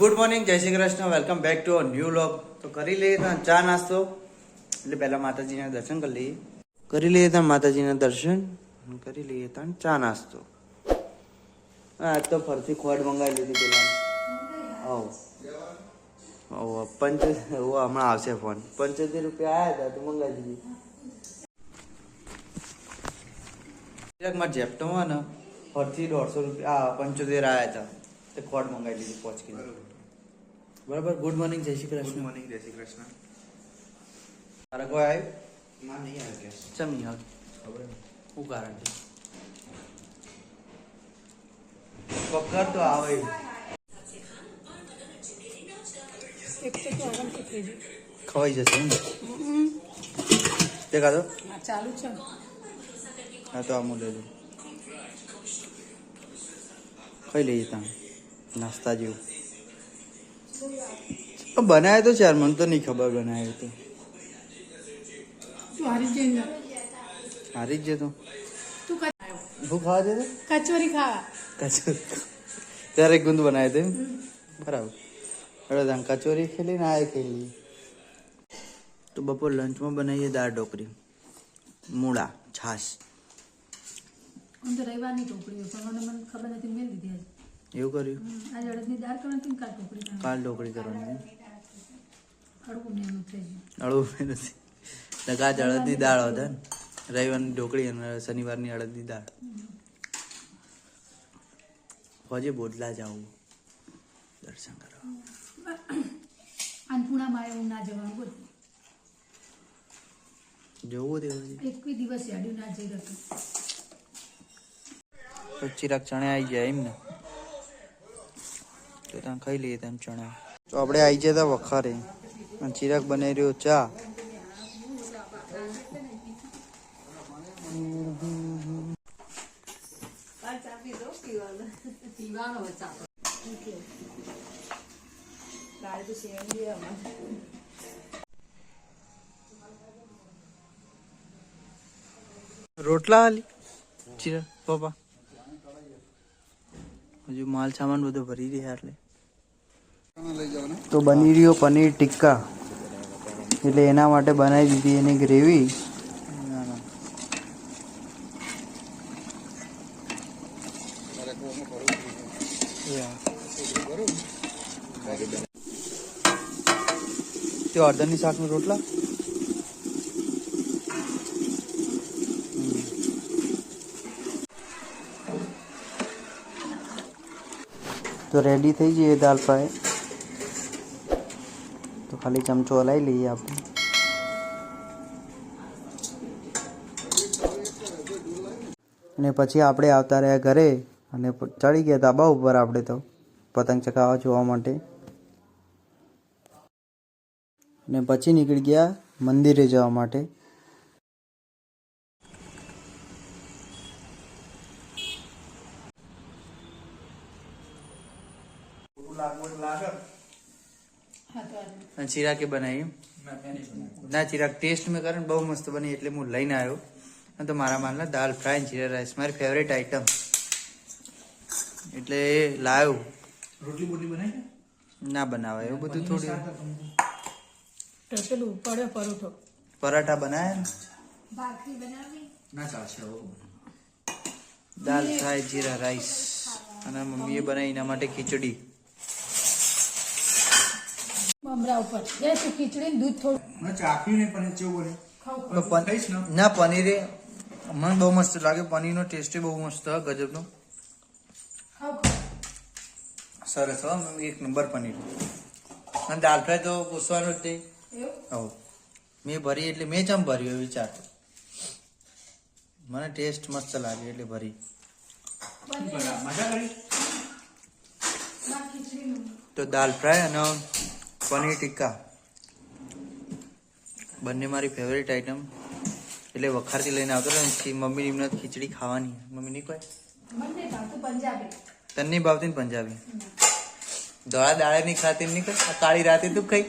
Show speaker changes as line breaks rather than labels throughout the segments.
Good morning, જય Shri Krishna, welcome back to a new vlog. તો કરી લઈએ ત્યાં ચા નાસ્તો, એટલે પહેલા માતાજીના દર્શન કરી લઈએ. કરી લઈએ ત્યાં માતાજીના દર્શન, કરી લઈએ ત્યાં ચા નાસ્તો. આજ તો ફરથી ખોટ મંગાવી લીધી પેલા. હમણાં આવશે ફોન. 75 રૂપિયા આવ્યા હતા તો મંગાવી દીધી. મારા જેપ્ટોમાં ને ફરથી 150 રૂપિયા 75 આવ્યા હતા તે ખોટ મંગાવી લીધી 5 કિલો. બરાબર. ગુડ મોર્નિંગ, જય શ્રી કૃષ્ણ.
ગુડ મોર્નિંગ, જય શ્રી કૃષ્ણ.
તારા કોઈ આવ્યું?
ના, નહીં આવ્યો.
ચમ નહીં આવ્યું? ખબર શું કારણ છે? પકડ તો આવે. ખવાઈ જશે એમ તે કાઢો
ચાલુ છે.
હા તો આમું લેજો. ખાઈ લઈએ ત્યાં નાસ્તા જેવું. બનાવે તો ચાર, મને તો નહીં ખબર બનાવે તો.
તું હારી જઈને
હારી જ જતો.
તું
હું ખાવા જતો
કચોરી ખાવા.
ત્યારે ગુંદ બનાવે તે બરાબર. હવે ત્યાં કચોરી ખેલી ને આ ખેલી. તો બપોર લંચમાં બનાવીએ દાળ ઢોકળી, મૂળા, છાશ.
આમ તો રવિવારની ઢોકળી પણ મને ખબર નથી, મેં લીધી આજે.
એવું કર્યું?
આજે અડદની દાળ કરવાની કાલ ઢોકળી કરવાની.
કાલ ઢોકળી કરવાની.
હળવું મહેનત થઈ ગયું.
અળવું નથી. કાચ અડદની દાળ હતા ને, રવિવારની ઢોકળી અને શનિવારની અડદની દાળ. હજે બોડલા જાવું દર્શન કરવા.
અન્નપૂર્ણામાં એવું ના જવાનું બોલ.
જોવું તેવું
એક દિવસ યાડ્યું ના જઈ રહ્યું.
તો ચિરાગ ચણા આવી જાય એમ ને, તો ત્યાં ખાઈ લઈએ તેમ ચણા. તો આપણે આવી જતા વખારે અને ચિરાગ બનાવી રહ્યો ચા. રોટલા હાલી ચિરાગ પપ્પા હજુ માલ સામાન બધો ભરી રહ્યા એટલે. તો બની રહ્યો પનીર ટિક્કા, એટલે એના માટે બનાવી દીધી એની ગ્રેવી. તે અડધની શાકનો રોટલા. તો રેડી થઈ જઈએ દાલ ફ્રાય. તો ખાલી ચમચો હલાવી લઈએ આપણે. અને પછી આપણે આવતા રહ્યા ઘરે અને ચડી ગયા ધાબા ઉપર આપણે તો પતંગ ચગાવવા જોવા માટે. અને પછી નીકળી ગયા મંદિરે જવા માટે. ચિરાગ કે બનાવી ના, ચિરાગ ટેસ્ટ મેં કરે ને બહુ મસ્ત બની એટલે હું લઈને આવ્યો. અને તો મારા માનલા દાલ ફ્રાય જીરા રાઈસ મારી ફેવરેટ આઈટમ એટલે લાવ્યો.
રોટલી બોટલી બનાવી
ના બનાવાય એવું બધું થોડું.
પેલું પડ્યો પરોઠો
પરાઠા બનાવ્યા ને,
ભાખરી બનાવી.
ના ચાલશે.
દાલ ફ્રાય જીરા રાઈસ. અને મમ્મીએ બનાવી એના માટે ખીચડી.
મમરા ઉપર જે તું ખીચડી ને દૂધ થોડું
ના ચાખ્યું નહીં પણ કેવું બને ખાઈશ ને.
ના પનીરે મને બહુ મસ્ત લાગે. પનીરનો ટેસ્ટ બહુ મસ્ત ગજબનો.
ખાવ
સરસ હો, એક નંબર પનીર. અને દાલ ફ્રાય તો પૂછવાનું જ નહીં.
એવું
મેં ભરી એટલે મેં ચમ ભર્યું એ વિચાર. મને ટેસ્ટ મસ્ત લાગે એટલે ભરી.
મજા કરી.
તો દાલ ફ્રાય અને પનીર ટિક્કા બંને મારી ફેવરેટ આઈટમ. એટલે વખારથી લઈને આવતો ને મમ્મી એમને ખીચડી ખાવાની. મમ્મી નહીં કોઈ
મને ભાવતું પંજાબી.
તને નહીં ભાવતી ને પંજાબી? દોડા દાળે નહીં ખાતી નહીં કઈ. આ કાળી રાતે તું ખાઈ.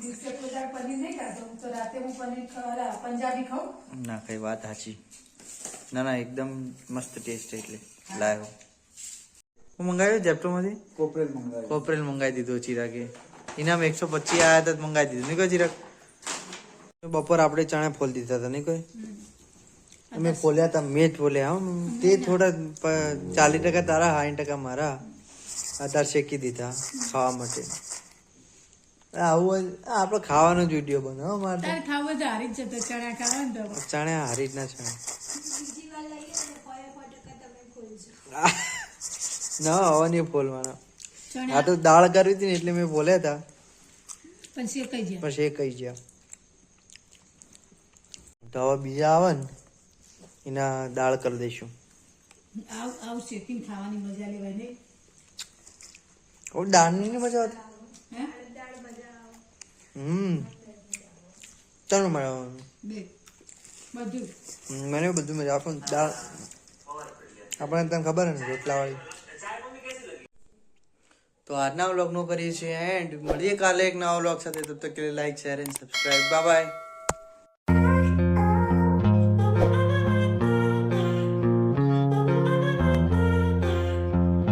દિવસે કોઈ પનીર નહીં ખાતો તો રાતે હું પનીર પંજાબી ખાઉં.
ના કઈ વાત સાચી. ના ના એકદમ મસ્ત ટેસ્ટ એટલે લાવ્યો. હું મંગાવ્યું જેપ્ટોમાંથી
કોપરેલ મંગાવ્યું.
કોપરેલ મંગાવી દીધું ચિરાગે. ઇનામ 125 આયા હતા તો મંગાવી દીધું નહીં કોઈ ચિરાગ. બપોર આપણે ચણા ફોલી દીધા હતા નહીં કોઈ. અમે ફોલ્યા હતા, મેં જ ફોલ્યા હો. તે થોડા 40% તારા 60% મારા અત્યારે શેકી દીધા ખાવા માટે. આવું આપણે ખાવાનો જ વિડીયો બનાવો મારે
તારે ખાવું તો હારી જ જતો ચણા ખાવા ને તો
ચણા હારી જ ના ચણા ના હવા નહીં ફોલવાના.
ચણા
આ તો દાળ કરવી હતી ને એટલે મેં ફોલ્યા હતા
પણ શેકાઈ જાય.
પણ શેકાઈ ગયા. તો હવે બીજા આવે ને એના દાળ કરી દઈશું.
આવું શેકીને ખાવાની મજા લેવાય નહીં.
દાળની નહીં મજા આવતી.
હે
ચાલો મળે
બે બધું
મને બધું મજા આવે. દાળ આપણને તને ખબર ને રોટલા વાળી. તો આજના વ્લોગનો કરીએ છીએ એન્ડ મળીએ કાલે એક નવા વ્લોગ સાથે. તબ તક કે like share and subscribe. Bye bye.